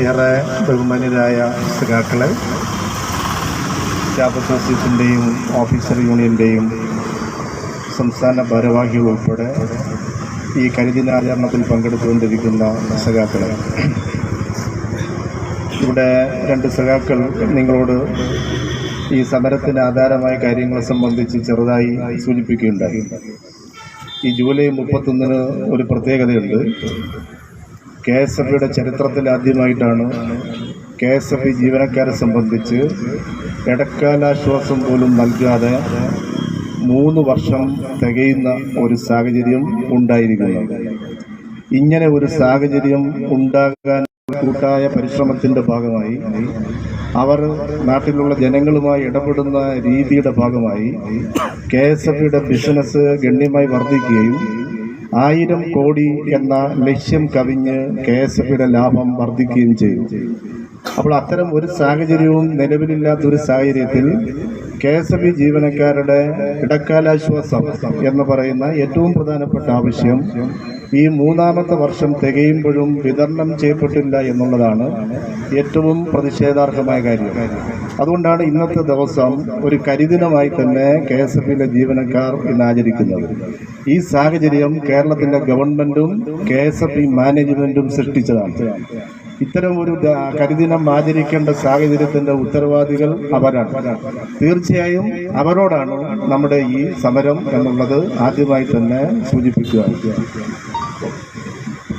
ഏറെ ബഹുമാന്യരായ സഖാക്കളെ, സ്റ്റാഫ് അസോസിയേഷൻ്റെയും ഓഫീസർ യൂണിയൻ്റെയും സംസ്ഥാന ഭാരവാഹികൾ ഉൾപ്പെടെ ഈ കരിദിനാചരണത്തിൽ പങ്കെടുത്തുകൊണ്ടിരിക്കുന്ന സഖാക്കളെ, ഇവിടെ രണ്ട് സഖാക്കൾ നിങ്ങളോട് ഈ സമരത്തിന് ആധാരമായ കാര്യങ്ങളെ സംബന്ധിച്ച് ചെറുതായി സൂചിപ്പിക്കുകയുണ്ടായി. ഈ ജൂലൈ 31 ഒരു പ്രത്യേകതയുണ്ട്. KSFയുടെ ചരിത്രത്തിൽ ആദ്യമായിട്ടാണ് KSF ജീവനക്കാരെ സംബന്ധിച്ച് ഇടക്കാലാശ്വാസം പോലും നൽകാതെ 3 വർഷം തികയുന്ന ഒരു സാഹചര്യം ഉണ്ടായിരിക്കുന്നത്. ഇങ്ങനെ ഒരു സാഹചര്യം ഉണ്ടാകാൻ കൂട്ടായ പരിശ്രമത്തിൻ്റെ ഭാഗമായി അവർ നാട്ടിലുള്ള ജനങ്ങളുമായി ഇടപെടുന്ന രീതിയുടെ ഭാഗമായി KSFയുടെ ബിസിനസ് ഗണ്യമായി വർദ്ധിക്കുകയും 1000 കോടി എന്ന ലക്ഷ്യം കവിഞ്ഞ് KSFയുടെ ലാഭം വർദ്ധിക്കുകയും ചെയ്തു. അപ്പോൾ അത്തരം ഒരു സാഹചര്യവും നിലവിലില്ലാത്തൊരു സാഹചര്യത്തിൽ KSF ജീവനക്കാരുടെ ഇടക്കാലാശ്വാസം എന്ന് പറയുന്ന ഏറ്റവും പ്രധാനപ്പെട്ട ആവശ്യം ഈ 3ാമത്തെ വർഷം തികയുമ്പോഴും വിതരണം ചെയ്യപ്പെട്ടില്ല എന്നുള്ളതാണ് ഏറ്റവും പ്രതിഷേധാർഹമായ കാര്യം. അതുകൊണ്ടാണ് ഇന്നത്തെ ദിവസം ഒരു കരിദിനമായി തന്നെ KSFയിലെ ജീവനക്കാർ ഇന്ന് ആചരിക്കുന്നത്. ഈ സാഹചര്യം കേരളത്തിൻ്റെ ഗവൺമെൻറ്റും KSF മാനേജ്മെൻറ്റും സൃഷ്ടിച്ചതാണ്. ഇത്തരം ഒരു കരിദിനം ആചരിക്കേണ്ട സാഹചര്യത്തിൻ്റെ ഉത്തരവാദികൾ അവരാണ്. തീർച്ചയായും അവരോടാണ് നമ്മുടെ ഈ സമരം എന്നുള്ളത് ആദ്യമായി തന്നെ സൂചിപ്പിക്കുക.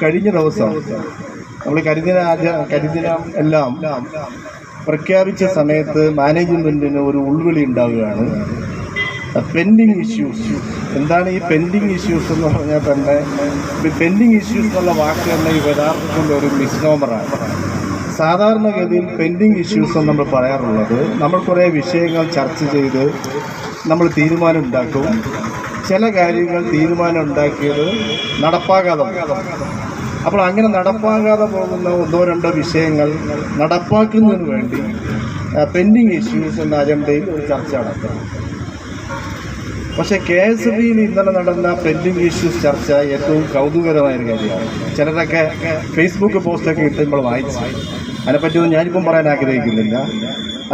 കഴിഞ്ഞ ദിവസം നമ്മൾ കരിദിനം എല്ലാം പ്രഖ്യാപിച്ച സമയത്ത് മാനേജ്മെൻറ്റിന് ഒരു ഉൾവിളി ഉണ്ടാവുകയാണ്. Pending issues. എന്താണ് ഈ പെൻഡിങ് ഇഷ്യൂസ് എന്ന് പറഞ്ഞാൽ തന്നെ പെൻഡിങ് ഇഷ്യൂസ് എന്നുള്ള വാക്ക് തന്നെ ഈ യഥാർത്ഥത്തിൽ ഒരു മിസ്നോമറാണ്. സാധാരണഗതിയിൽ പെൻഡിങ് ഇഷ്യൂസ് എന്ന് നമ്മൾ പറയാറുള്ളത്, നമ്മൾ കുറേ വിഷയങ്ങൾ ചർച്ച ചെയ്ത് നമ്മൾ തീരുമാനം ഉണ്ടാക്കും. ചില കാര്യങ്ങൾ തീരുമാനം ഉണ്ടാക്കിയത് നടപ്പാകാതെ, അപ്പോൾ അങ്ങനെ നടപ്പാകാതെ പോകുന്ന 1-2 വിഷയങ്ങൾ നടപ്പാക്കുന്നതിന് വേണ്ടി പെൻഡിങ് ഇഷ്യൂസ് എന്ന അജണ്ടയിൽ ഒരു ചർച്ച നടത്തും. പക്ഷേ KSFയിൽ ഇന്നലെ നടന്ന പെൻഡിങ് ഇഷ്യൂസ് ചർച്ച ഏറ്റവും കൗതുകകരമായൊരു കാര്യമാണ്. ചിലരൊക്കെ ഫേസ്ബുക്ക് പോസ്റ്റൊക്കെ ഇട്ടുമ്പോൾ വായിച്ചു. അതിനെപ്പറ്റിയൊന്നും ഞാനിപ്പം പറയാൻ ആഗ്രഹിക്കുന്നില്ല.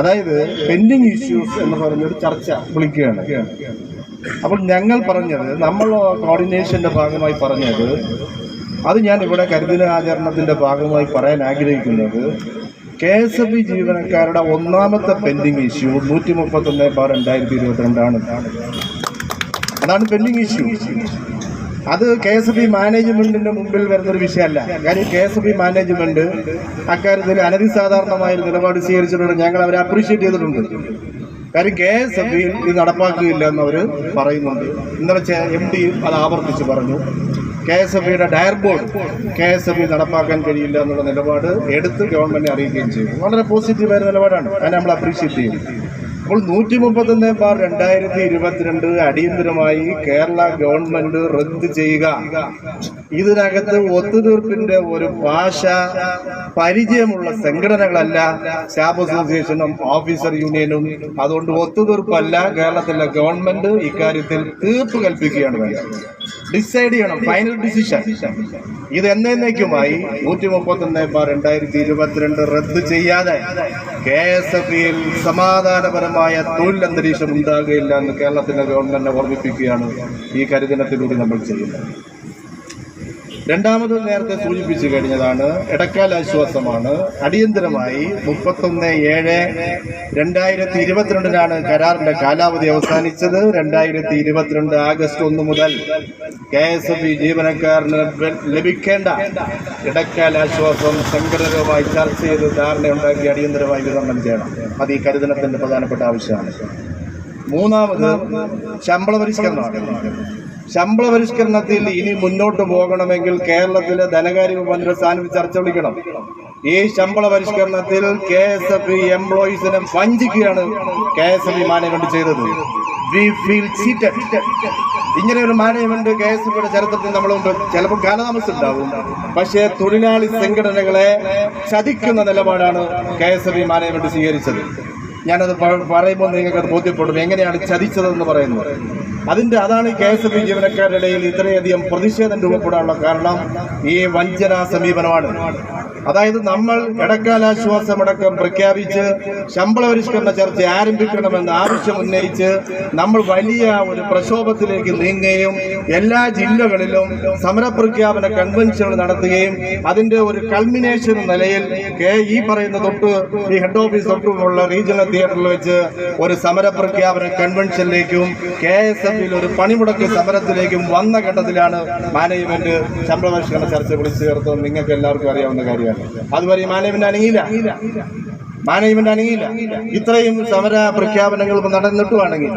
അതായത് പെൻഡിങ് ഇഷ്യൂസ് എന്ന് പറഞ്ഞൊരു ചർച്ച വിളിക്കുകയാണ്. അപ്പോൾ ഞങ്ങൾ പറഞ്ഞത്, നമ്മൾ കോർഡിനേഷൻ്റെ ഭാഗമായി പറഞ്ഞത്, അത് ഞാൻ ഇവിടെ കരിദിനാചരണത്തിൻ്റെ ഭാഗമായി പറയാൻ ആഗ്രഹിക്കുന്നത്, KSF ജീവനക്കാരുടെ 1ാമത്തെ പെൻഡിങ് ഇഷ്യൂ 131/2022 ആണ്. അതാണ് പെൻഡിങ് ഇഷ്യൂ. അത് KSF മാനേജ്മെൻറ്റിൻ്റെ മുമ്പിൽ വരുന്നൊരു വിഷയമല്ല. കാര്യം KSF മാനേജ്മെൻറ്റ് അക്കാര്യത്തിൽ അനധിസാധാരണമായൊരു നിലപാട് സ്വീകരിച്ചിട്ടുണ്ട്. ഞങ്ങൾ അവരെ അപ്രീഷിയേറ്റ് ചെയ്തിട്ടുണ്ട്. കാര്യം KSFയിൽ ഇത് നടപ്പാക്കുകയില്ല എന്നവർ പറയുന്നുണ്ട്. ഇന്നലെ MD അത് ആവർത്തിച്ച് പറഞ്ഞു. KSFയുടെ ഡയർ ബോർഡ് KSF നടപ്പാക്കാൻ കഴിയില്ല എന്നുള്ള നിലപാട് എടുത്ത് ഗവൺമെൻറ്റിനെ അറിയിക്കുകയും ചെയ്തു. വളരെ പോസിറ്റീവായ നിലപാടാണ്. അതിനെ നമ്മൾ അപ്രീഷിയേറ്റ് ചെയ്യും. അപ്പോൾ 131/2022 അടിയന്തരമായി കേരള ഗവൺമെൻറ് റദ്ദ് ചെയ്യുക. ഇതിനകത്ത് ഒത്തുതീർപ്പിൻ്റെ ഒരു ഭാഷ പരിചയമുള്ള സംഘടനകളല്ല സ്റ്റാഫ് അസോസിയേഷനും ഓഫീസർ യൂണിയനും. അതുകൊണ്ട് ഒത്തുതീർപ്പല്ല, കേരളത്തിലെ ഗവൺമെൻറ് ഇക്കാര്യത്തിൽ തീർപ്പ് കൽപ്പിക്കുകയാണ് വേണ്ടത്. ഡിസൈഡ് ചെയ്യണം, ഫൈനൽ ഡിസിഷൻ. ഇത് എന്നേക്കുമായി 131/2022 റദ്ദ് ചെയ്യാതെ KSFയിൽ സമാധാനപരമായ തൊഴിൽ അന്തരീക്ഷം ഉണ്ടാകുകയില്ല എന്ന് കേരളത്തിലെ ഗവൺമെന്റിനെ ഓർമ്മിപ്പിക്കുകയാണ് ഈ കരിദിനത്തിലൂടെ നമ്മൾ ചെയ്യുന്നത്. രണ്ടാമത് നേരത്തെ സൂചിപ്പിച്ചു കഴിഞ്ഞതാണ് ഇടക്കാലാശ്വാസമാണ്. അടിയന്തരമായി 31/7/2022 കരാറിന്റെ കാലാവധി അവസാനിച്ചത്. 2022 ആഗസ്റ്റ് 1 മുതൽ KSF ജീവനക്കാരന് ലഭിക്കേണ്ട ഇടക്കാലാശ്വാസം സംഘടനകളുമായി ചർച്ച ചെയ്ത് ധാരണയുണ്ടാക്കി അടിയന്തരമായി വിതരണം ചെയ്യണം. അത് ഈ കരിദിനത്തിന്റെ പ്രധാനപ്പെട്ട ആവശ്യമാണ്. മൂന്നാമത് ശമ്പള പരിഷ്കരണമാണ്. ശമ്പള പരിഷ്കരണത്തിൽ ഇനി മുന്നോട്ട് പോകണമെങ്കിൽ കേരളത്തിലെ ധനകാര്യ മന്ത്രി സ്ഥാനത്ത് ചർച്ച വിളിക്കണം. ഈ ശമ്പള പരിഷ്കരണത്തിൽ KSF എംപ്ലോയീസിനെ വഞ്ചിക്കുകയാണ് KSF മാനേജ്മെന്റ് ചെയ്തത്. We feel cheated. ഇങ്ങനെ ഒരു മാനേജ്മെന്റ് KSFയുടെ ചരിത്രത്തിൽ നമ്മൾ ചിലപ്പോൾ കാലതാമസം ഉണ്ടാവും. പക്ഷേ തൊഴിലാളി സംഘടനകളെ ചതിക്കുന്ന നിലപാടാണ് KSF മാനേജ്മെന്റ് സ്വീകരിച്ചത്. ഞാനത് പറയുമ്പോൾ നിങ്ങൾക്കത് ബോധ്യപ്പെടും എങ്ങനെയാണ് ചതിച്ചതെന്ന് പറയുന്നത്. അതാണ് KSF ജീവനക്കാരുടെ ഇടയിൽ ഇത്രയധികം പ്രതിഷേധം രൂപപ്പെടാനുള്ള കാരണം ഈ വഞ്ചനാ സമീപനമാണ്. അതായത് നമ്മൾ ഇടക്കാലാശ്വാസമടക്കം പ്രഖ്യാപിച്ച് ശമ്പള പരിഷ്കരണ ചർച്ച ആരംഭിക്കണമെന്ന് ആവശ്യം ഉന്നയിച്ച് നമ്മൾ വലിയ ഒരു പ്രക്ഷോഭത്തിലേക്ക് നീങ്ങുകയും എല്ലാ ജില്ലകളിലും സമരപ്രഖ്യാപന കൺവെൻഷനുകൾ നടത്തുകയും അതിന്റെ ഒരു കൾമിനേഷൻ നിലയിൽ ഈ പറയുന്ന ഈ ഹെഡ് ഓഫീസ് തൊട്ടുമുള്ള റീജിയണൽ തിയേറ്ററിൽ വെച്ച് ഒരു സമരപ്രഖ്യാപന കൺവെൻഷനിലേക്കും KSFയിൽ ഒരു പണിമുടക്ക് സമരത്തിലേക്കും വന്ന ഘട്ടത്തിലാണ് മാനേജ്മെന്റ് ശമ്പള പരിഷ്കരണ ചർച്ച വിളിച്ചു ചേർത്തത്. നിങ്ങൾക്ക് എല്ലാവർക്കും അറിയാവുന്ന കാര്യമാണ്. അതുവരെ മാനേജ്മെന്റ് അനങ്ങിയില്ല. ഇത്രയും സമര പ്രഖ്യാപനങ്ങൾ നടന്നിട്ടുമാണെങ്കിൽ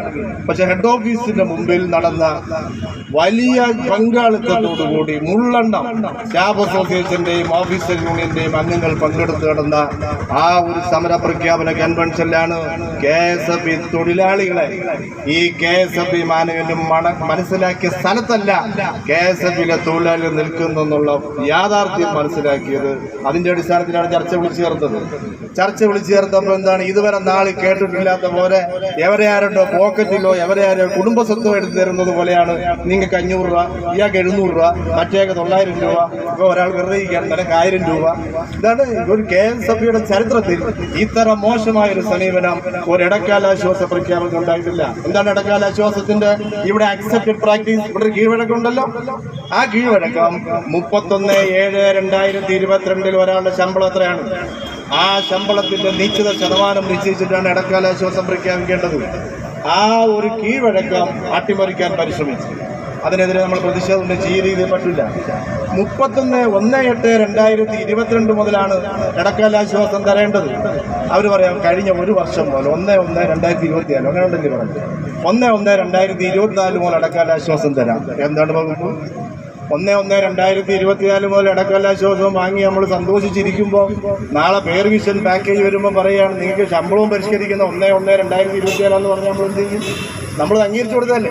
പക്ഷെ ഹെഡ് ഓഫീസിന്റെ മുമ്പിൽ നടന്ന വലിയ പങ്കാളിത്തത്തോടുകൂടി മുള്ളെണ്ണം സ്റ്റാഫ് അസോസിയേഷന്റെയും ഓഫീസർ യൂണിയന്റെയും അംഗങ്ങൾ പങ്കെടുത്ത് നടന്ന ആ ഒരു സമര പ്രഖ്യാപന കൺവെൻഷനിലാണ് KSF തൊഴിലാളികളെ ഈ KSF മാനേജ്മെന്റ് മനസ്സിലാക്കിയ സ്ഥലത്തല്ല KSFയിലെ തൊഴിലാളികൾ നിൽക്കുന്നെന്നുള്ള യാഥാർത്ഥ്യം മനസ്സിലാക്കിയത്. അതിന്റെ അടിസ്ഥാനത്തിലാണ് ചർച്ച വിളിച്ചു ചേർത്തപ്പോൾ എന്താണ് ഇതുവരെ നാളെ കേട്ടിട്ടില്ലാത്ത പോലെ എവരെ ആരുണ്ടോ പോക്കറ്റിലോ എവരെ ആരോ കുടുംബസ്വത്തോ എടുത്തു തരുന്നത് പോലെയാണ് നിങ്ങൾക്ക് 500 രൂപ, ഇയാൾക്ക് 700 രൂപ, മറ്റേക്ക് 900 രൂപ, ഇപ്പൊ ഒരാൾ വെറുതെ നിനക്ക് 1000 രൂപ. ഇതാണ് ഒരു KSFയുടെ ചരിത്രത്തിൽ ഇത്തരം മോശമായ ഒരു സമീപനം ഒരു ഇടക്കാലാശ്വാസ പ്രഖ്യാപനം ഉണ്ടായിട്ടില്ല. എന്താണ് ഇടക്കാലാശ്വാസത്തിന്റെ ഇവിടെ അക്സെപ്റ്റഡ് പ്രാക്ടീസ്? ഇവിടെ കീഴ്വഴക്കം ഉണ്ടല്ലോ. ആ കീഴ്വഴക്കം 31/7/2022 ഒരാളുടെ ശമ്പളം എത്രയാണ്? ആ ശമ്പളത്തിന്റെ നിശ്ചിത ശതമാനം നിശ്ചയിച്ചിട്ടാണ് ഇടക്കാലാശ്വാസം പ്രഖ്യാപിക്കേണ്ടത്. ആ ഒരു കീഴ്വഴക്കം അട്ടിമറിക്കാൻ പരിശ്രമിച്ചു. അതിനെതിരെ നമ്മൾ പ്രതിഷേധം ചെയ്ത് പറ്റില്ല. 31/1/2022 മുതലാണ് ഇടക്കാലാശ്വാസം തരേണ്ടത്. അവർ പറയാം കഴിഞ്ഞ ഒരു വർഷം പോലെ 1/1/2024 അങ്ങനെ ഉണ്ടെങ്കിൽ പറഞ്ഞു 1/1/2024 മുതൽ ഇടക്കാലാശ്വാസം തരാം. എന്താണ് വകുപ്പ്? 1/1/2024 മുതൽ ഇടക്കാലാശ്വാസവും വാങ്ങി നമ്മൾ സന്തോഷിച്ചിരിക്കുമ്പോൾ നാളെ പേർ വിഷൻ പാക്കേജ് വരുമ്പോൾ പറയുകയാണ് നിങ്ങൾക്ക് ശമ്പളവും പരിഷ്കരിക്കുന്ന 1/1/2024 എന്ന് പറഞ്ഞാൽ നമ്മൾ എന്ത് ചെയ്യും? നമ്മൾ അംഗീകരിച്ചു കൊടുത്തല്ലേ?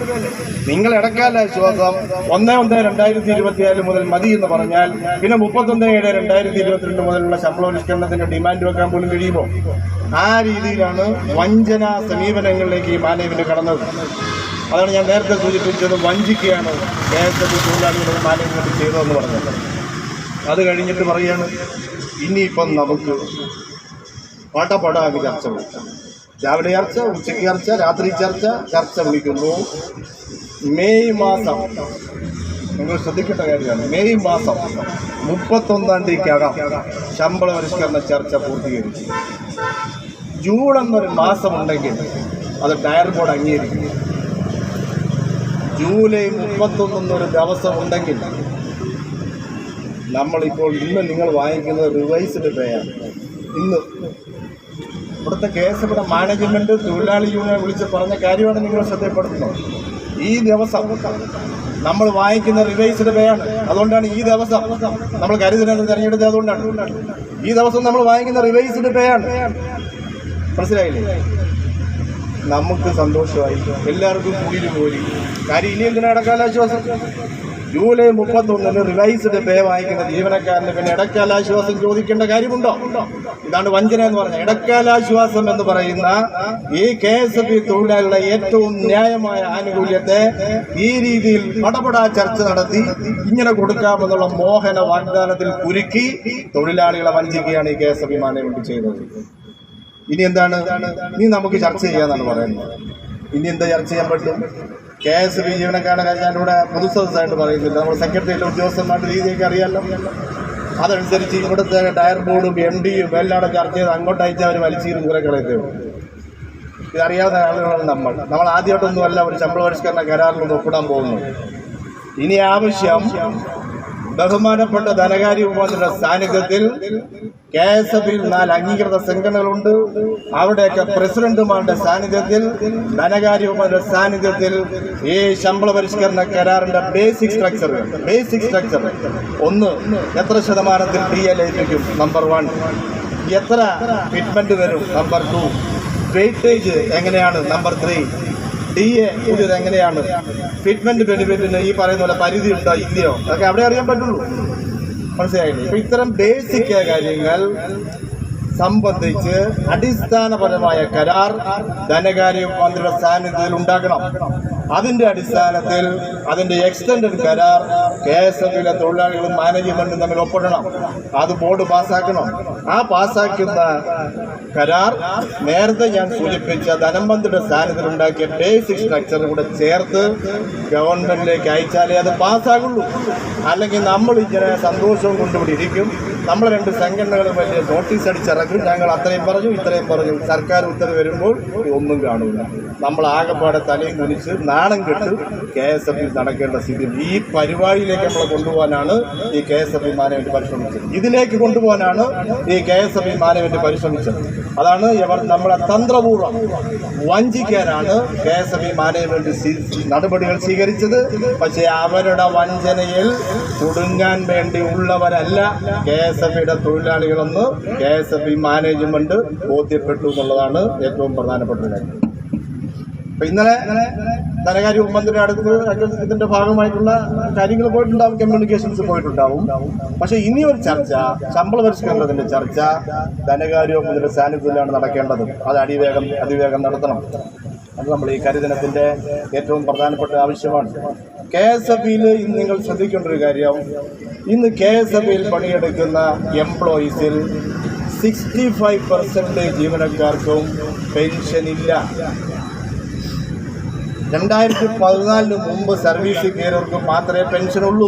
നിങ്ങൾ ഇടക്കാലാശ്വാസം 1/1/2024 മുതൽ മതി എന്ന് പറഞ്ഞാൽ പിന്നെ 31/7/2022 മുതലുള്ള ശമ്പള പരിഷ്കരണത്തിന്റെ ഡിമാൻഡ് വെക്കാൻ പോലും കഴിയുമോ? ആ രീതിയിലാണ് വഞ്ചന സമീപനങ്ങളിലേക്ക് ഈ മാനേജ്മെന്റ് കടന്നത്. അതാണ് ഞാൻ നേരത്തെ സൂചിപ്പിച്ചത്. വഞ്ചിക്കുകയാണ് KSF തൊഴിലാളികളുടെ മാനേജ്മെന്റ് ചെയ്തതെന്ന് പറഞ്ഞത്. അത് കഴിഞ്ഞിട്ട് പറയുകയാണ് ഇനിയിപ്പം നമുക്ക് പടപടാകി ചർച്ച വിളിക്കാം. രാവിലെ ചർച്ച, ഉച്ചയ്ക്ക് ചർച്ച, രാത്രി ചർച്ച വിളിക്കുന്നു. മെയ് മാസം നിങ്ങൾ ശ്രദ്ധിക്കേണ്ട കാര്യമാണ്. മെയ് മാസം 31-ാം തീയതിക്കകം ശമ്പള പരിഷ്കരണ ചർച്ച പൂർത്തീകരിച്ചു. ജൂൺ എന്നൊരു മാസമുണ്ടെങ്കിൽ അത് ടയർ ബോർഡ് അംഗീകരിക്കും. ജൂലൈ 31 എന്നൊരു ദിവസം ഉണ്ടെങ്കിൽ നമ്മളിപ്പോൾ ഇന്ന് നിങ്ങൾ വാങ്ങിക്കുന്നത് റിവൈസ്ഡ് പേ ആണ്. ഇന്ന് ഇവിടുത്തെ KSFയുടെ മാനേജ്മെന്റ് തൊഴിലാളി യൂണിയൻ വിളിച്ച് പറഞ്ഞ കാര്യമാണ് നിങ്ങൾ ശ്രദ്ധപ്പെടുത്തുന്നത്. ഈ ദിവസം നമ്മൾ വാങ്ങിക്കുന്ന റിവൈസ്ഡ് പേ ആണ്. അതുകൊണ്ടാണ് ഈ ദിവസം നമ്മൾ കരുതലെന്ന് തിരഞ്ഞെടുത്തത്. അതുകൊണ്ടാണ് ഈ ദിവസം നമ്മൾ വാങ്ങിക്കുന്ന റിവൈസ്ഡ് പേ ആണ്. മനസ്സിലായില്ലേ? നമുക്ക് സന്തോഷമായി, എല്ലാവർക്കും കൂടിയിട്ട് പോരി. കാര്യം ഇനി എന്തിനാ ഇടക്കാലാശ്വാസം? ജൂലൈ 31 റിവൈസ്ഡ് പേ വാങ്ങിക്കുന്ന ജീവനക്കാരന് പിന്നെ ഇടക്കാലാശ്വാസം ചോദിക്കേണ്ട കാര്യമുണ്ടോ? ഇതാണ് വഞ്ചന എന്ന് പറഞ്ഞത്. ഇടക്കാലാശ്വാസം എന്ന് പറയുന്ന ഈ KSF തൊഴിലാളികളുടെ ഏറ്റവും ന്യായമായ ആനുകൂല്യത്തെ ഈ രീതിയിൽ പടപടാ ചർച്ച നടത്തി ഇങ്ങനെ കൊടുക്കാമെന്നുള്ള മോഹന വാഗ്ദാനത്തിൽ കുരുക്കി തൊഴിലാളികളെ വഞ്ചിക്കുകയാണ് ഈ KSF മാനേജ്മെന്റ് ചെയ്തത്. ഇനി എന്താണ്? ഇനി നമുക്ക് ചർച്ച ചെയ്യാന്നാണ് പറയുന്നത്. ഇനി എന്താ ചർച്ച ചെയ്യാൻ പറ്റും? KSF ജീവനക്കാരുടെ കാര്യം ഞാനിവിടെ പൊതുസദസ്സായിട്ട് പറയുന്നില്ല. നമ്മൾ സെക്രട്ടറിയിലെ ഉദ്യോഗസ്ഥന്മാരുടെ രീതിയൊക്കെ അറിയാമല്ലോ. അതനുസരിച്ച് ഇവിടുത്തെ ടയർ ബോർഡും MDയും എല്ലാം ചർച്ച ചെയ്ത് അങ്ങോട്ട് അയച്ചാൽ അവർ വലിച്ചീരും ദൂരക്കളയത്തേ ഉള്ളൂ. ഇതറിയാവുന്ന ആളുകളാണ് നമ്മൾ ആദ്യമായിട്ടൊന്നുമല്ല ഒരു ശമ്പള പരിഷ്കരണ കരാറിലൊന്നും ഒപ്പിടാൻ പോകുന്നത്. ഇനി ആവശ്യം ബഹുമാനപ്പെട്ട ധനകാര്യ ഉപമന്ത്രിയുടെ സാന്നിധ്യത്തിൽ KSFയിൽ 4 അംഗീകൃത സംഘടനകളുണ്ട്. അവിടെയൊക്കെ പ്രസിഡന്റുമാരുടെ സാന്നിധ്യത്തിൽ, ധനകാര്യ ഉപമന്ത്രിയുടെ സാന്നിധ്യത്തിൽ ഈ ശമ്പള പരിഷ്കരണ കരാറിന്റെ ബേസിക് സ്ട്രക്ചർ ഒന്ന്, എത്ര ശതമാനത്തിൽ DA ലയിപ്പിക്കും, നമ്പർ 1. എത്ര ഫിറ്റ്മെന്റ് വരും, നമ്പർ 2. വെയിറ്റേജ് എങ്ങനെയാണ്, നമ്പർ 3. DA പുതിയത് എങ്ങനെയാണ്, ഫിറ്റ്മെന്റ് ബെനിഫിറ്റിന് ഈ പറയുന്ന പോലെ പരിധി ഉണ്ടോ ഇല്ലയോ, അതൊക്കെ അവിടെ അറിയാൻ പറ്റുള്ളൂ. മനസ്സിലായില്ലേ? ഇപ്പൊ ഇത്തരം ബേസിക് കാര്യങ്ങൾ സംബന്ധിച്ച് അടിസ്ഥാനപരമായ കരാർ ധനകാര്യ മന്ത്രിയുടെ സാന്നിധ്യത്തിൽ ഉണ്ടാക്കണം. അതിന്റെ അടിസ്ഥാനത്തിൽ അതിന്റെ എക്സ്റ്റൻഡഡ് കരാർ KSFBയിലെ തൊഴിലാളികളും മാനേജ്മെന്റും തമ്മിൽ ഒപ്പിടണം. അത് ബോർഡ് പാസ്സാക്കണം. ആ പാസ്സാക്കുന്ന കരാർ നേരത്തെ ഞാൻ സൂചിപ്പിച്ച ധനമന്ത്രിയുടെ സ്ഥാനത്തിൽ ഉണ്ടാക്കിയ ബേസിക് സ്ട്രക്ചർ കൂടെ ചേർത്ത് ഗവൺമെന്റിലേക്ക് അയച്ചാലേ അത് പാസ്സാകുള്ളൂ. അല്ലെങ്കിൽ നമ്മൾ ഇങ്ങനെ സന്തോഷവും കൊണ്ടുകൂടി ഇരിക്കും. നമ്മൾ രണ്ട് സംഘടനകളും വലിയ നോട്ടീസ് അടിച്ചിറക്കും. ഞങ്ങൾ അത്രയും പറഞ്ഞു ഇത്രയും പറഞ്ഞു. സർക്കാർ ഉത്തരവ് വരുമ്പോൾ ഒന്നും കാണില്ല. നമ്മൾ ആകെപ്പാടെ തലയും കുനിച്ച് നാണം കെട്ട് KSFB നടക്കേണ്ട സ്ഥിതി. ഈ പരിപാടിയിലേക്ക് നമ്മളെ കൊണ്ടുപോകാനാണ് ഈ KSFB മാനേജ്മെന്റ് പരിശ്രമിച്ചത്. ഇതിലേക്ക് കൊണ്ടുപോകാനാണ് ഈ KSFB മാനേജ്മെന്റ് പരിശ്രമിച്ചത്. അതാണ് നമ്മളെ തന്ത്രപൂർവ്വം വഞ്ചിക്കാനാണ് KSFB മാനേജ്മെന്റ് നടപടികൾ സ്വീകരിച്ചത്. പക്ഷേ അവരുടെ വഞ്ചനയിൽ കുടുങ്ങാൻ വേണ്ടി ഉള്ളവരല്ല KSFBയുടെ തൊഴിലാളികളെന്ന് KSFB മാനേജ്മെന്റ് ബോധ്യപ്പെട്ടു എന്നുള്ളതാണ് ഏറ്റവും പ്രധാനപ്പെട്ട കാര്യം. അപ്പൊ ഇന്നലെ ധനകാര്യ ഉപമന്ത്രിയുടെ അടുത്ത് ഇതിന്റെ ഭാഗമായിട്ടുള്ള കാര്യങ്ങൾ പോയിട്ടുണ്ടാവും, കമ്മ്യൂണിക്കേഷൻസ് പോയിട്ടുണ്ടാവും. പക്ഷെ ഇനി ഒരു ചർച്ച, ശമ്പള പരിഷ്കരണത്തിന്റെ ചർച്ച ധനകാര്യ ഉപമന്ത്രിയുടെ സാന്നിധ്യത്തിലാണ് നടക്കേണ്ടത്. അത് അതിവേഗം നടത്തണം. അത് നമ്മൾ ഈ കരിദിനത്തിന്റെ ഏറ്റവും പ്രധാനപ്പെട്ട ആവശ്യമാണ്. KSFBയിൽ ഇന്ന് നിങ്ങൾ ശ്രദ്ധിക്കേണ്ട ഒരു കാര്യം, ഇന്ന് KSFBയിൽ പണിയെടുക്കുന്ന എംപ്ലോയീസിൽ 65% ജീവനക്കാർക്കും പെൻഷൻ ഇല്ല. 2014 മുമ്പ് സർവീസിൽ കയറിയവർക്ക് മാത്രമേ പെൻഷനുള്ളൂ.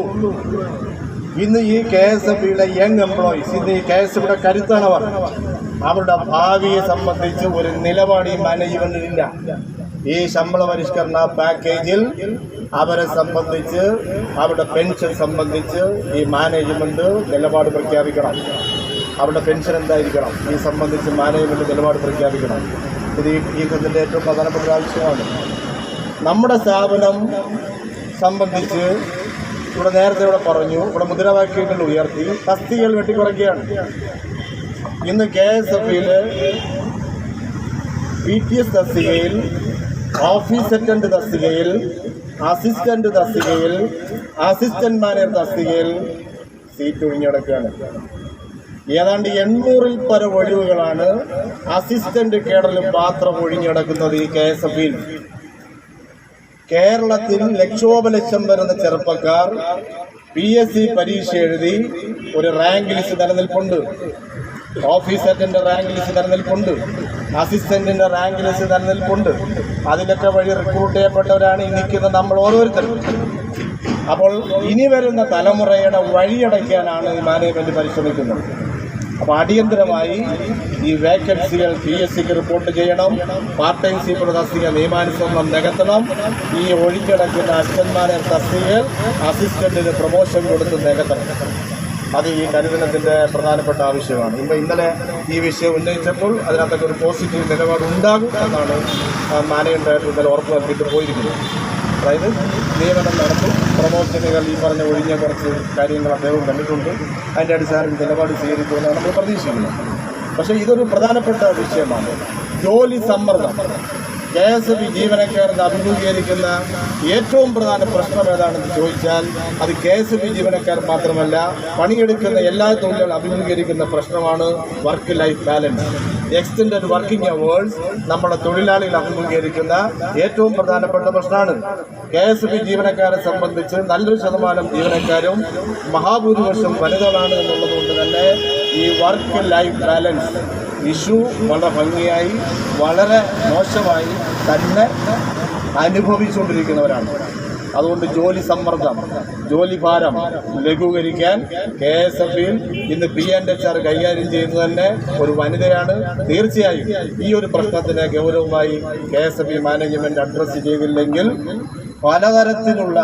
ഇന്ന് ഈ KSFBയുടെ യങ് എംപ്ലോയീസ്, ഇന്ന് ഈ KSFBയുടെ കരുത്താണവർ. അവരുടെ ഭാവിയെ സംബന്ധിച്ച് ഒരു നിലപാട് ഈ മാനേജ്മെന്റിനില്ല. ഈ ശമ്പള പരിഷ്കരണ പാക്കേജിൽ അവരെ സംബന്ധിച്ച്, അവരുടെ പെൻഷൻ സംബന്ധിച്ച് ഈ മാനേജ്മെന്റ് നിലപാട് പ്രഖ്യാപിക്കണം. അവരുടെ പെൻഷൻ എന്തായിരിക്കണം ഈ സംബന്ധിച്ച് മാനേജ്മെന്റ് നിലപാട് പ്രഖ്യാപിക്കണം. ഇത് ഈ ഇതിൻ്റെ ഏറ്റവും പ്രധാനപ്പെട്ട ആവശ്യമാണ്. നമ്മുടെ സ്ഥാപനം സംബന്ധിച്ച് നേരത്തെ പറഞ്ഞു, ഇവിടെ മുദ്രാവാക്യങ്ങൾ ഉയർത്തി തസ്തികകൾ വെട്ടിക്കുറയ്ക്കുകയാണ്. ഇന്ന് KSFBയിൽ PTS തസ്തികയിൽ, ഓഫീസ് അറ്റൻഡ് തസ്തികയിൽ, അസിസ്റ്റന്റ് തസ്തികയിൽ, അസിസ്റ്റന്റ് മാനേജർ തസ്തികയിൽ സീറ്റ് ഒഴിഞ്ഞിടക്കുകയാണ്. ഏതാണ്ട് 800-ൽ പരം ഒഴിവുകളാണ് അസിസ്റ്റന്റ് കേഡറിൽ മാത്രം ഒഴിഞ്ഞിടക്കുന്നത് ഈ KSFBയിൽ. കേരളത്തിൽ ലക്ഷോപലക്ഷം വരുന്ന ചെറുപ്പക്കാർ PSC പരീക്ഷ എഴുതി ഒരു റാങ്ക് ലിസ്റ്റ് നിലനിൽപ്പുണ്ട്. ഓഫീസ് അറ്റൻഡ് റാങ്ക് ലിസ്റ്റ് നിലനിൽപ്പുണ്ട്. അസിസ്റ്റന്റിന്റെ റാങ്ക് ലിസ്റ്റ് നിലനിൽപ്പുണ്ട്. അതിലൊക്കെ വഴി റിക്രൂട്ട് ചെയ്യപ്പെട്ടവരാണ് ഈ നിൽക്കുന്ന നമ്മൾ ഓരോരുത്തരും. അപ്പോൾ ഇനി വരുന്ന തലമുറയുടെ വഴിയടയ്ക്കാനാണ് ഈ മാനേജ്മെന്റ് പരിശ്രമിക്കുന്നത്. അപ്പോൾ അടിയന്തരമായി ഈ വേക്കൻസികൾ PSCക്ക് റിപ്പോർട്ട് ചെയ്യണം. പാർട്ട് ടൈം സീപ്പർ തസ്തിക നിയമാനുസരണം നികത്തണം. ഈ ഒഴിഞ്ഞിടക്കുന്ന അസിസ്റ്റന്റ്മാരെ തസ്തികകൾ അസിസ്റ്റന്റിന് പ്രൊമോഷൻ കൊടുത്ത് നികത്തണം. അത് ഈ കരിദിനത്തിന്റെ പ്രധാനപ്പെട്ട ആവശ്യമാണ്. ഇന്നലെ ഈ വിഷയം ഉന്നയിച്ചപ്പോൾ അതിനകത്തൊക്കെ ഒരു പോസിറ്റീവ് നിലപാട് ഉണ്ടാകും എന്നാണ് മാനേജ്മെന്റ് ഇന്നലെ ഉറപ്പ് നൽകിയിട്ട് പോയിരിക്കുന്നത്. അതായത് നിയമനം നടത്തും, പ്രൊമോഷനുകൾ ഈ പറഞ്ഞ ഒഴിഞ്ഞ കുറച്ച് കാര്യങ്ങൾ അദ്ദേഹം കണ്ടിട്ടുണ്ട്. അതിൻ്റെ അടിസ്ഥാനത്തിൽ നിലപാട് സ്വീകരിക്കുമെന്നാണ് നമ്മൾ പ്രതീക്ഷിക്കുന്നത്. പക്ഷേ ഇതൊരു പ്രധാനപ്പെട്ട വിഷയമാണ്. ജോലി സമ്മർദ്ദം KSFB ജീവനക്കാരന് അഭിമുഖീകരിക്കുന്ന ഏറ്റവും പ്രധാന പ്രശ്നം ഏതാണെന്ന് ചോദിച്ചാൽ അത് KSFB ജീവനക്കാർ മാത്രമല്ല, പണിയെടുക്കുന്ന എല്ലാ തൊഴിലാളികളും അഭിമുഖീകരിക്കുന്ന പ്രശ്നമാണ് work life balance. Extended working hours നമ്മുടെ തൊഴിലാളികൾ അഭിമുഖീകരിക്കുന്ന ഏറ്റവും പ്രധാനപ്പെട്ട പ്രശ്നമാണ്. KSFB ജീവനക്കാരെ സംബന്ധിച്ച് നല്ലൊരു ശതമാനം ജീവനക്കാരും മഹാഭൂരിപക്ഷം വനിതകളാണ് എന്നുള്ളതുകൊണ്ട് തന്നെ ഈ വർക്ക് ലൈഫ് ബാലൻസ് ഇഷ്യൂ വളരെ ഭംഗിയായി, വളരെ മോശമായി തന്നെ അനുഭവിച്ചുകൊണ്ടിരിക്കുന്നവരാണ്. അതുകൊണ്ട് ജോലി സമ്മർദ്ദം, ജോലി ഭാരം ലഘൂകരിക്കാൻ KSFBയിൽ ഇന്ന് P&HR കൈകാര്യം ചെയ്യുന്നത് തന്നെ ഒരു വനിതയാണ്. തീർച്ചയായും ഈ ഒരു പ്രശ്നത്തിനെ ഗൗരവമായി KSFB മാനേജ്മെന്റ് അഡ്രസ്സ് ചെയ്തില്ലെങ്കിൽ പലതരത്തിലുള്ള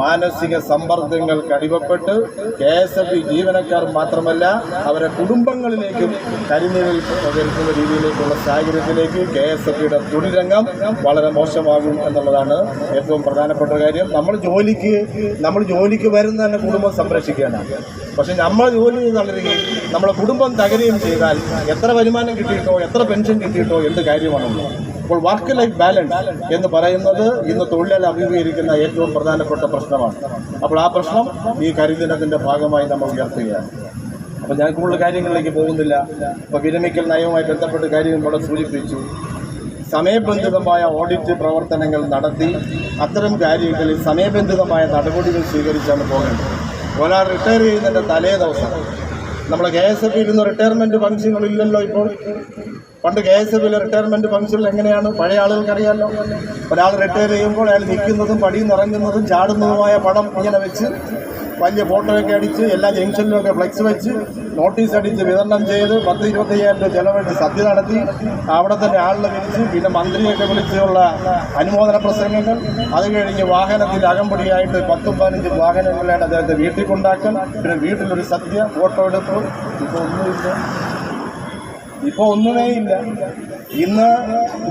മാനസിക സമ്മർദ്ദങ്ങൾക്ക് അടിമപ്പെട്ട് KSFB ജീവനക്കാർ മാത്രമല്ല അവരെ കുടുംബങ്ങളിലേക്കും കരിനിഴൽ പകരുന്ന രീതിയിലേക്കുള്ള സാഹചര്യത്തിലേക്ക് KSFBയുടെ തൊഴിൽ രംഗം വളരെ മോശമാകും എന്നുള്ളതാണ് ഏറ്റവും പ്രധാനപ്പെട്ട കാര്യം. നമ്മൾ ജോലിക്ക് വരുന്ന തന്നെ കുടുംബം സംരക്ഷിക്കാനാണ്. പക്ഷെ നമ്മൾ ജോലി തളരുകയും നമ്മളെ കുടുംബം തകരുകയും ചെയ്താൽ എത്ര വരുമാനം കിട്ടിയിട്ടോ എത്ര പെൻഷൻ കിട്ടിയിട്ടോ എന്ത് കാര്യമാണുള്ളത്. അപ്പോൾ വർക്ക് ലൈഫ് ബാലൻസ് എന്ന് പറയുന്നത് ഇന്ന് തൊഴിലാളി അഭിമുഖീകരിക്കുന്ന ഏറ്റവും പ്രധാനപ്പെട്ട പ്രശ്നമാണ്. അപ്പോൾ ആ പ്രശ്നം ഈ കരിദിനത്തിന്റെ ഭാഗമായി നമ്മൾ ഉയർത്തുകയാണ്. അപ്പോൾ ഞാൻ കൂടുതൽ കാര്യങ്ങളിലേക്ക് പോകുന്നില്ല. ഇപ്പോൾ വിരമിക്കൽ നയവുമായി ബന്ധപ്പെട്ട് കാര്യം ഇവിടെ സൂചിപ്പിച്ചു. സമയബന്ധിതമായ ഓഡിറ്റ് പ്രവർത്തനങ്ങൾ നടത്തി അത്തരം കാര്യങ്ങളിൽ സമയബന്ധിതമായ നടപടികൾ സ്വീകരിച്ചാണ് പോകേണ്ടത്. ഒരാൾ റിട്ടയർ ചെയ്യുന്നതിൻ്റെ തലേ ദിവസം നമ്മളെ KSF ഇരുന്ന് റിട്ടയർമെൻറ്റ് ഫംഗ്ഷനുകളില്ലല്ലോ ഇപ്പോൾ. പണ്ട് KSF റിട്ടയർമെൻറ്റ് ഫംഗ്ഷനിൽ എങ്ങനെയാണ് പഴയ ആളുകൾക്കറിയാമല്ലോ. ഒരാൾ റിട്ടയർ ചെയ്യുമ്പോൾ അയാൾ നിൽക്കുന്നതും പടിയിൽ നിറങ്ങുന്നതും ചാടുന്നതുമായ പടം ഇങ്ങനെ വെച്ച് വലിയ ഫോട്ടോയൊക്കെ അടിച്ച് എല്ലാ ജംഗ്ഷനിലുമൊക്കെ ഫ്ലെക്സ് വെച്ച് നോട്ടീസ് അടിച്ച് വിതരണം ചെയ്ത് 10-25,000 രൂപ ചെലവഴിച്ച് സദ്യ നടത്തി അവിടെ തന്നെ ആളിനെ വിളിച്ച് പിന്നെ മന്ത്രിയൊക്കെ വിളിച്ചുള്ള അനുമോദന പ്രസംഗങ്ങൾ. അത് കഴിഞ്ഞ് വാഹനത്തിൽ അകമ്പടിയായിട്ട് 10-15 വാഹനങ്ങളാണ് അദ്ദേഹത്തെ വീട്ടിൽ കൊണ്ടാക്കൽ. പിന്നെ വീട്ടിലൊരു സദ്യ, ഫോട്ടോ എടുപ്പ്. ഇപ്പോൾ ഒന്നുമേ ഇല്ല. ഇന്ന്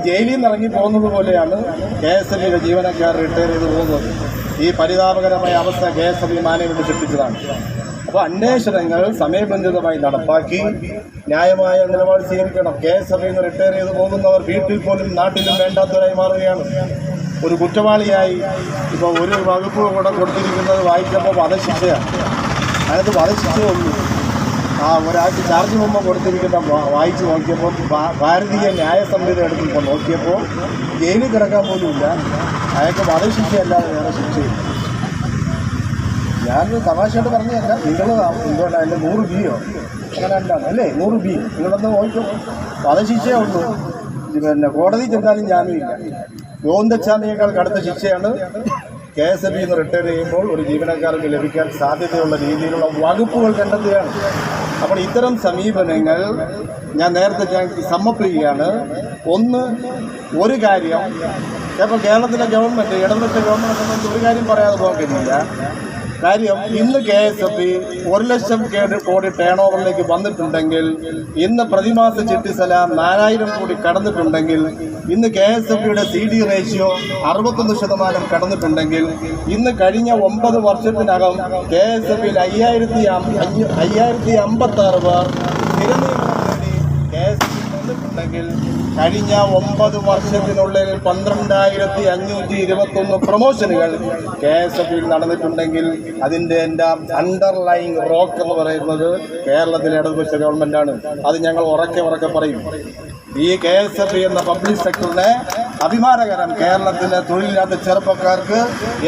ജയിലിൽ നിന്ന് ഇറങ്ങി പോകുന്നത് പോലെയാണ് KSF ജീവനക്കാർ റിട്ടയർ ചെയ്ത് പോകുന്നത്. ഈ പരിതാപകരമായ അവസ്ഥ KSF മാനേജ്മെന്റ് സൃഷ്ടിച്ചതാണ്. അപ്പോൾ അന്വേഷണങ്ങൾ സമയബന്ധിതമായി നടപ്പാക്കി ന്യായമായ നിലപാട് സ്വീകരിക്കണം. KSF റിട്ടയർ ചെയ്ത് പോകുന്നവർ വീട്ടിൽ പോലും നാട്ടിലും വേണ്ടാത്തവരായി മാറുകയാണ്. ഒരു കുറ്റവാളിയായി ഇപ്പോൾ ഒരു വകുപ്പ് കൂടെ കൊടുത്തിരിക്കുന്നത് വായിച്ചപ്പോൾ വധശിക്ഷയാണ്. അതിനകത്ത് വധശിക്ഷയൊന്നും ഒരാൾക്ക് ചാർജ് മുമ്പ് കൊടുത്തിരിക്കുന്ന വായിച്ച് നോക്കിയപ്പോൾ ഭാരതീയ ന്യായ സംഹിത എടുക്കുമ്പോൾ നോക്കിയപ്പോൾ ജയിലിൽ കിടക്കാൻ പോലുമില്ല. അയാൾക്ക് വധശിക്ഷയല്ലാതെ വേറെ ശിക്ഷയില്ല. ഞാനൊരു തമാശയായിട്ട് പറഞ്ഞതല്ല. നിങ്ങൾ എന്തുകൊണ്ടാണ് അതിൻ്റെ 100 ബിയോ അങ്ങനെ എന്താണ് അല്ലേ 100 ബി നിങ്ങളൊന്ന് നോക്കും. വധശിക്ഷയേ ഉള്ളൂ. പിന്നെ കോടതി ചെന്നാലും ജാമ്യമില്ല. ഗോവിന്ദച്ചാമിയേക്കാൾ കടുത്ത ശിക്ഷയാണ് KSF റിട്ടയർ ചെയ്യുമ്പോൾ ഒരു ജീവനക്കാർക്ക് ലഭിക്കാൻ സാധ്യതയുള്ള രീതിയിലുള്ള വകുപ്പുകൾ കണ്ടെത്തുകയാണ്. അപ്പോൾ ഇത്തരം സമീപനങ്ങൾ ഞാൻ നേരത്തെ സമ്മപ്പ് ചെയ്യുകയാണ്. ഒന്ന്, ഒരു കാര്യം ഇപ്പോൾ കേരളത്തിലെ ഗവൺമെൻറ് ഇടതുപക്ഷ ഗവൺമെൻറ് സംബന്ധിച്ച് ഒരു കാര്യം പറയാതെ പോകാൻ കഴിയില്ല. കാര്യം ഇന്ന് KSF 1 ലക്ഷം കോടി ടേൺ ഓവറിലേക്ക് വന്നിട്ടുണ്ടെങ്കിൽ, ഇന്ന് പ്രതിമാസ ചിട്ടിസല 4000 കോടി കടന്നിട്ടുണ്ടെങ്കിൽ, ഇന്ന് KSFയുടെ CD റേഷ്യോ 61% കടന്നിട്ടുണ്ടെങ്കിൽ, ഇന്ന് കഴിഞ്ഞ 9 വർഷത്തിനകം KSFയിൽ 5056 പേർ സ്ഥിരനിയമനം നേടി KSF വന്നിട്ടുണ്ടെങ്കിൽ, കഴിഞ്ഞ 9 വർഷത്തിനുള്ളിൽ 12,521 പ്രൊമോഷനുകൾ KSFയിൽ നടന്നിട്ടുണ്ടെങ്കിൽ അതിൻ്റെ എൻ്റെ അണ്ടർലൈങ് റോക്ക് എന്ന് പറയുന്നത് കേരളത്തിലെ ഇടതുപക്ഷ ഗവൺമെൻറ്റാണ്. അത് ഞങ്ങൾ ഉറക്കെ പറയും. ഈ KSF എന്ന പബ്ലിക് സെക്ടറിനെ അഭിമാനകരം കേരളത്തിലെ തൊഴിലില്ലാത്ത ചെറുപ്പക്കാർക്ക്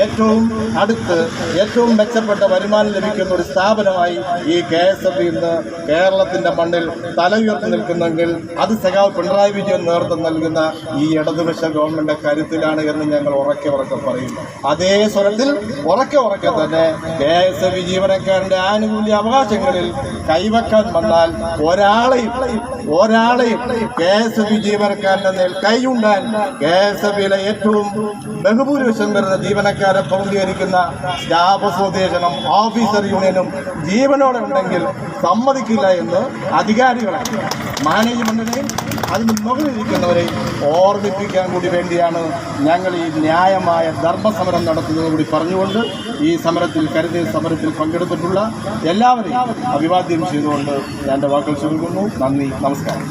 ഏറ്റവും അടുത്ത് ഏറ്റവും മെച്ചപ്പെട്ട വരുമാനം ലഭിക്കുന്ന ഒരു സ്ഥാപനമായി ഈ KSF ഇന്ന് കേരളത്തിൻ്റെ മണ്ണിൽ തല ഉയർത്തി നിൽക്കുന്നെങ്കിൽ അത് സഖാവ് പിണറായി വിജയൻ നേതൃത്വം നൽകുന്ന ഈ ഇടതുപക്ഷ ഗവൺമെന്റ് കരുത്തിലാണ് എന്ന് ഞങ്ങൾ ഉറക്കെ പറയും. അതേ സ്വരത്തിൽ ഉറക്കെ തന്നെ KSF ജീവനക്കാരുടെ ആനുകൂല്യ അവകാശങ്ങളിൽ കൈവെക്കാൻ വന്നാൽ ഒരാളെയും KSF ജീവനക്കാരന്റെ മേൽ കൈയുണ്ടാൻ KSFയിലെ ഏറ്റവും ബഹുഭൂരിപക്ഷം വരുന്ന ജീവനക്കാരെ പ്രതിനിധീകരിക്കുന്ന സ്റ്റാഫ് അസോസിയേഷനും ഓഫീസർ യൂണിയനും ജീവനോടെ ഉണ്ടെങ്കിൽ സമ്മതിക്കില്ല എന്ന് അധികാരികളെ, മാനേജ്മെന്റിനെയും അതിന് മുകളിലിരിക്കുന്നവരെയും ഓർമ്മിപ്പിക്കാൻ കൂടി വേണ്ടിയാണ് ഞങ്ങൾ ഈ ന്യായമായ ധർമ്മസമരം നടത്തുന്നത് കൂടി പറഞ്ഞുകൊണ്ട് ഈ സമരത്തിൽ കരുതിയ സമരത്തിൽ പങ്കെടുത്തിട്ടുള്ള എല്ലാവരെയും അഭിവാദ്യം ചെയ്തുകൊണ്ട് ഞാൻ എൻ്റെ വാക്കുകൾ ചുരുക്കുന്നു. നന്ദി, നമസ്കാരം.